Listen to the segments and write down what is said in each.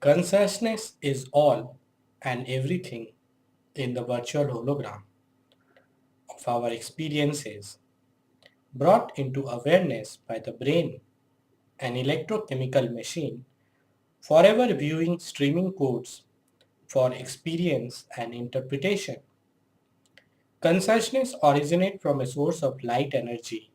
Consciousness is all and everything in the virtual hologram of our experiences, brought into awareness by the brain, an electrochemical machine, forever viewing streaming codes for experience and interpretation. Consciousness originates from a source of light energy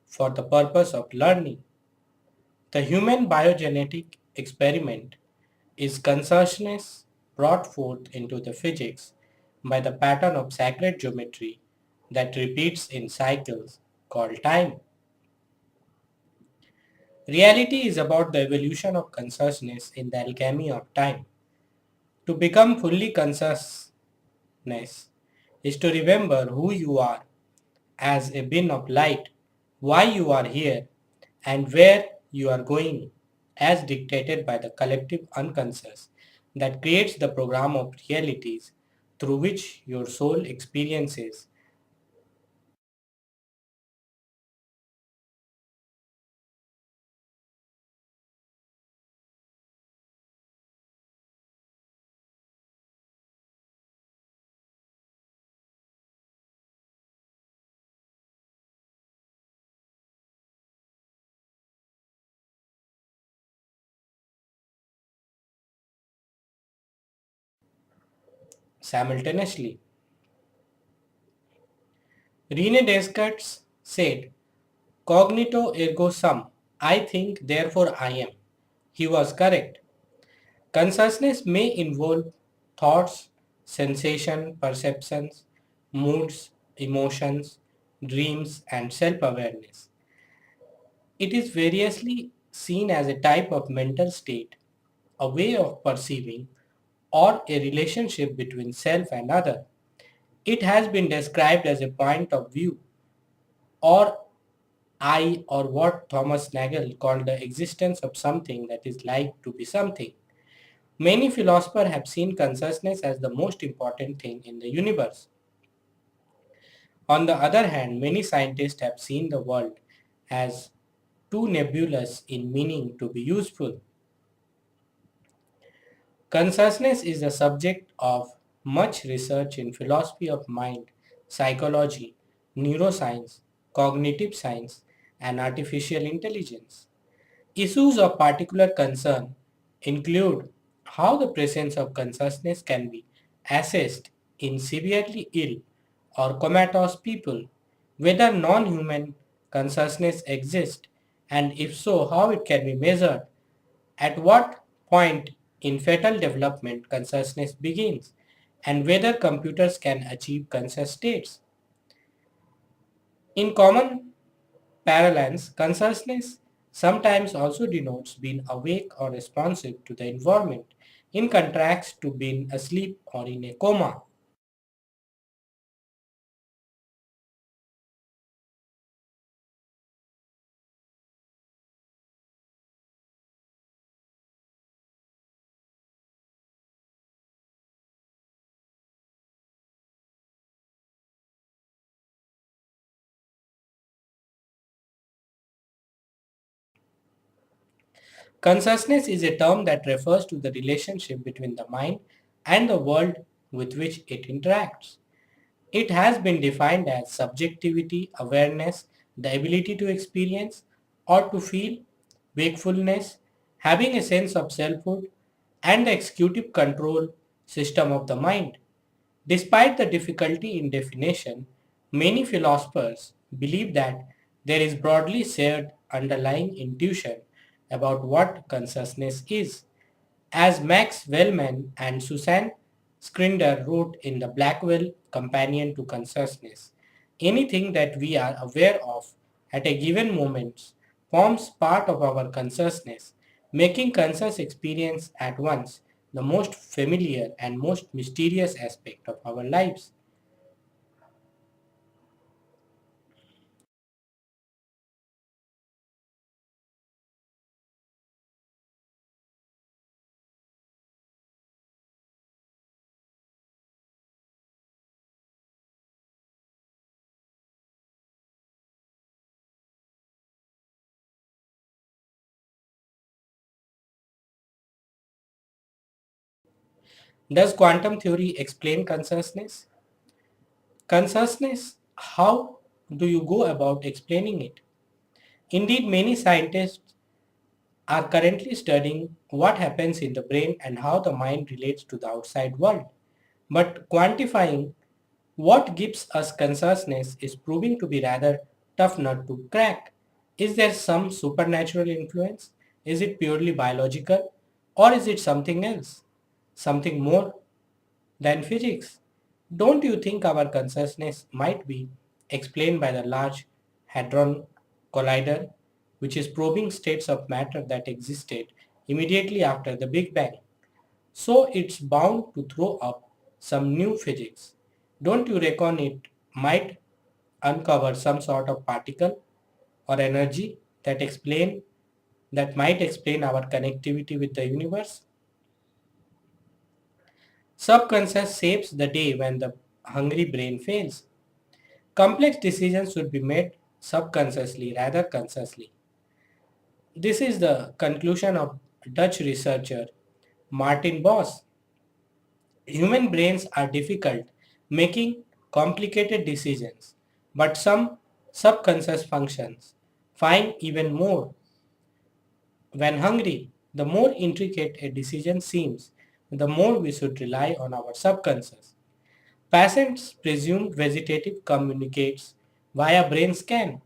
for the purpose of learning. The human biogenetic experiment is consciousness brought forth into the physics by the pattern of sacred geometry that repeats in cycles called time. Reality is about the evolution of consciousness in the alchemy of time. To become fully consciousness is to remember who you are as a being of light, why you are here, and where you are going, as dictated by the collective unconscious that creates the program of realities through which your soul experiences. Simultaneously, Rene Descartes said, Cognito ergo sum, I think, therefore I am. He was correct. Consciousness may involve thoughts, sensation, perceptions, moods, emotions, dreams, and self-awareness. It is variously seen as a type of mental state, a way of perceiving, or a relationship between self and other. It has been described as a point of view, or I, or what Thomas Nagel called the existence of something that is like to be something. Many philosophers have seen consciousness as the most important thing in the universe. On the other hand, many scientists have seen the world as too nebulous in meaning to be useful. Consciousness is the subject of much research in philosophy of mind, psychology, neuroscience, cognitive science, and artificial intelligence. Issues of particular concern include how the presence of consciousness can be assessed in severely ill or comatose people, whether non-human consciousness exists, and if so, how it can be measured, at what point in fetal development consciousness begins, and whether computers can achieve conscious states. In common parlance, consciousness sometimes also denotes being awake or responsive to the environment, in contrast to being asleep or in a coma. Consciousness is a term that refers to the relationship between the mind and the world with which it interacts. It has been defined as subjectivity, awareness, the ability to experience or to feel, wakefulness, having a sense of selfhood, and the executive control system of the mind. Despite the difficulty in definition, many philosophers believe that there is broadly shared underlying intuition about what consciousness is. As Max Wellman and Susan Skrinder wrote in the Blackwell Companion to Consciousness, anything that we are aware of at a given moment forms part of our consciousness, making conscious experience at once the most familiar and most mysterious aspect of our lives. Does quantum theory explain consciousness? Consciousness, how do you go about explaining it? Indeed, many scientists are currently studying what happens in the brain and how the mind relates to the outside world. But quantifying what gives us consciousness is proving to be rather tough nut to crack. Is there some supernatural influence? Is it purely biological? Or is it something else? Something more than physics? Don't you think our consciousness might be explained by the Large Hadron Collider, which is probing states of matter that existed immediately after the Big Bang? So it's bound to throw up some new physics. Don't you reckon it might uncover some sort of particle or energy that might explain our connectivity with the universe? Subconscious saves the day when the hungry brain fails. Complex decisions should be made subconsciously rather consciously. This is the conclusion of Dutch researcher Martin Boss. Human brains are difficult, making complicated decisions, but some subconscious functions find even more when hungry. The more intricate a decision seems, the more we should rely on our subconscious. Patients presumed vegetative communicates via brain scan.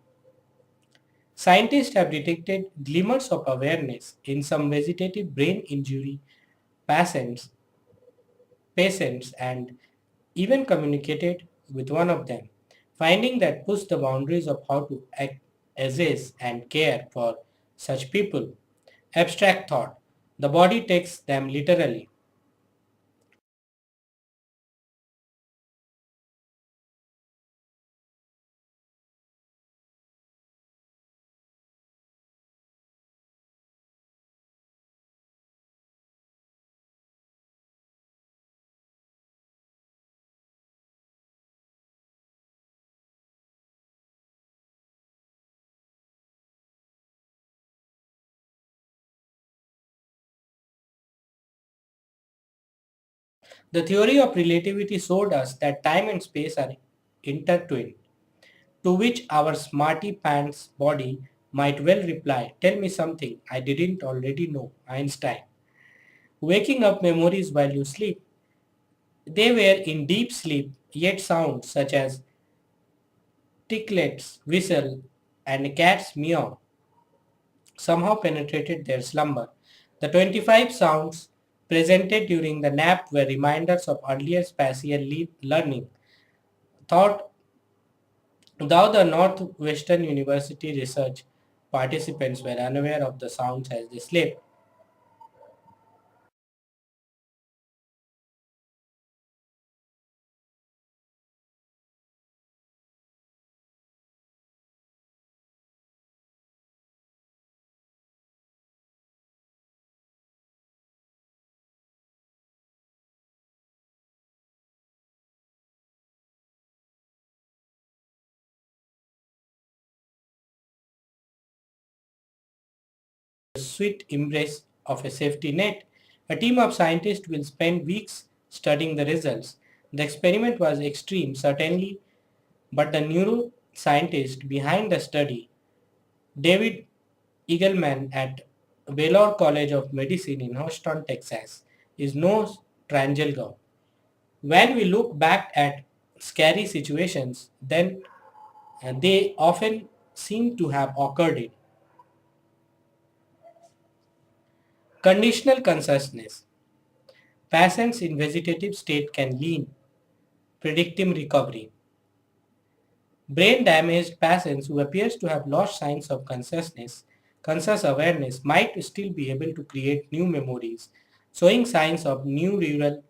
Scientists have detected glimmers of awareness in some vegetative brain injury patients, patients and even communicated with one of them, finding that push the boundaries of how to act, assess and care for such people. Abstract thought. The body takes them literally. The theory of relativity showed us that time and space are intertwined, to which our smarty pants body might well reply, tell me something I didn't already know, Einstein. Waking up memories while you sleep. They were in deep sleep, yet sounds such as ticklets, whistle, and a cat's meow somehow penetrated their slumber. The 25 sounds presented during the nap were reminders of earlier spatial learning. Thought, though the Northwestern University research participants were unaware of the sounds as they slept. Sweet embrace of a safety net. A team of scientists will spend weeks studying the results. The experiment was extreme, certainly, but the neuroscientist behind the study, David Eagleman at Baylor College of Medicine in Houston, Texas, is no stranger. When we look back at scary situations, then they often seem to have occurred in conditional consciousness. Patients in vegetative state can lean, predicting recovery. Brain damaged patients who appears to have lost signs of conscious awareness might still be able to create new memories, showing signs of neural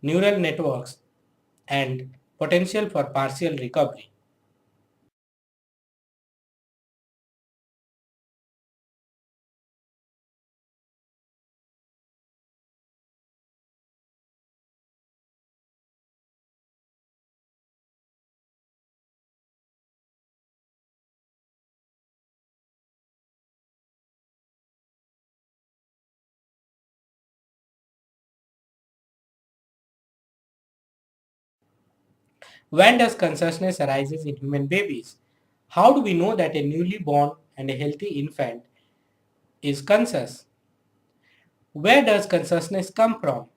networks and potential for partial recovery. When does consciousness arises in human babies? How do we know that a newly born and a healthy infant is conscious? Where does consciousness come from?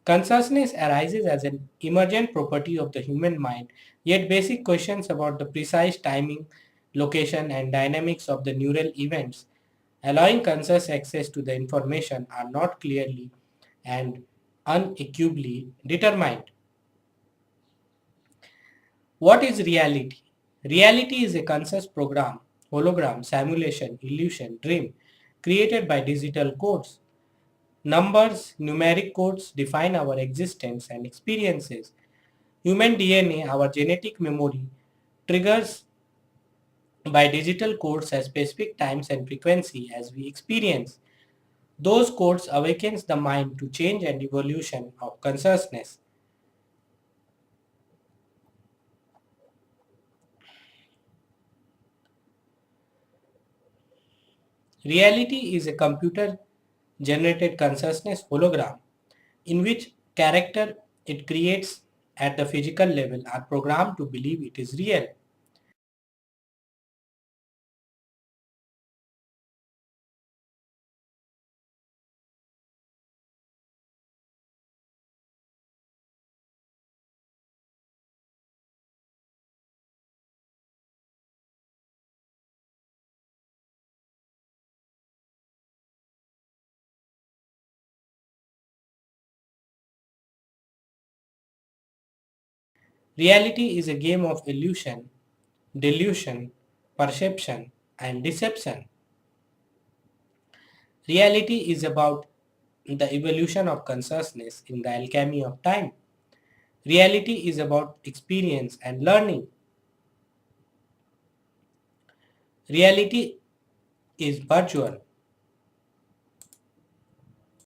Consciousness arises as an emergent property of the human mind, yet basic questions about the precise timing, location, and dynamics of the neural events allowing conscious access to the information are not clearly and unequivocally determined. What is reality? Reality is a conscious program, hologram, simulation, illusion, dream created by digital codes. Numbers, numeric codes define our existence and experiences. Human DNA, our genetic memory, triggers by digital codes at specific times and frequency as we experience. Those codes awakens the mind to change and evolution of consciousness. Reality is a computer generated consciousness hologram in which character it creates at the physical level are programmed to believe it is real. Reality is a game of illusion, delusion, perception, and deception. Reality is about the evolution of consciousness in the alchemy of time. Reality is about experience and learning. Reality is virtual.